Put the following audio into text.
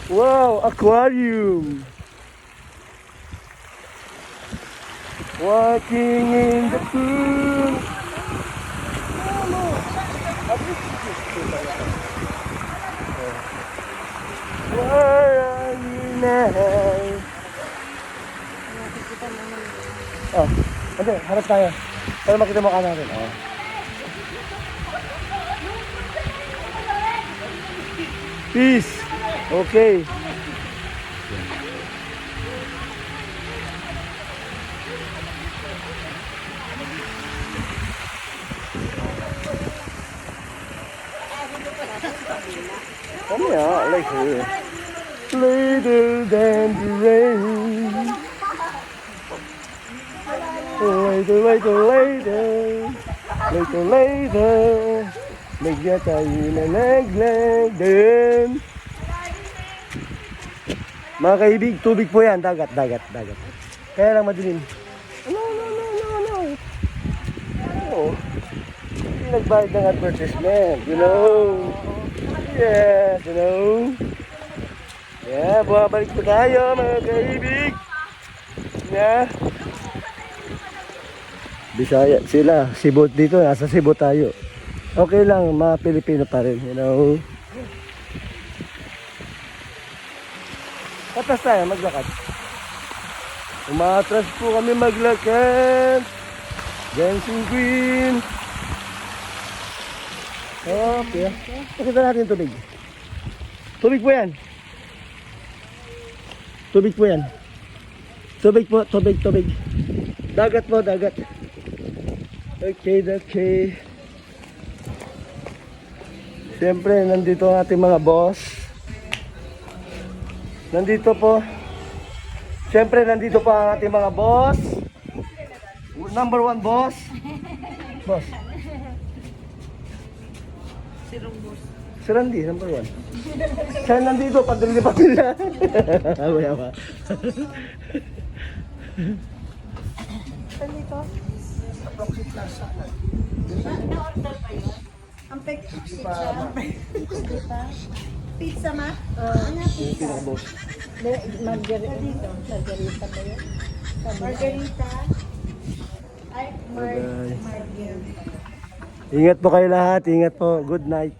Wow, aquarium. Walking in the pool. Where are you now? Oh, hindi, harap tayo. Para makita mo ka natin. Oh. Peace. Okay. Come here, like her. Later than the rain. Later, later, later. Later, later. Nagya tayo na naglag din. Mga kaibig, tubig po yan. Dagat, dagat, dagat. Kaya lang madilim. No. Oh. Hindi nagbayad ng advertisement, you know. Yes, you know. Yeah, bumabalik po tayo mga kaibig. Yeah. Bisaya sila, Cebu dito, nasa Cebu tayo. Okay lang, mga Pilipino pa rin, you know. Patas tayo, maglakad. Umatras po kami maglakad. Dancing Queen. Okay. Pakita natin tubig. Tubig po yan. Tubig po yan. Tubig po, tubig. Dagat po, dagat. Okay. Siyempre, nandito ang ating mga boss. Nandito po. Siyempre, nandito po ang ating mga boss. Number 1 boss. Boss. Si Randy, number 1. Siya nandito, padali pa pila. Yawa. Saan dito? Na-order pa yun? Ang pizza ma? Ano pizza? Margarita dito. Margarita ba yun? Margarita? Ay, margarita. Ingat po kayo lahat. Ingat po. Good night.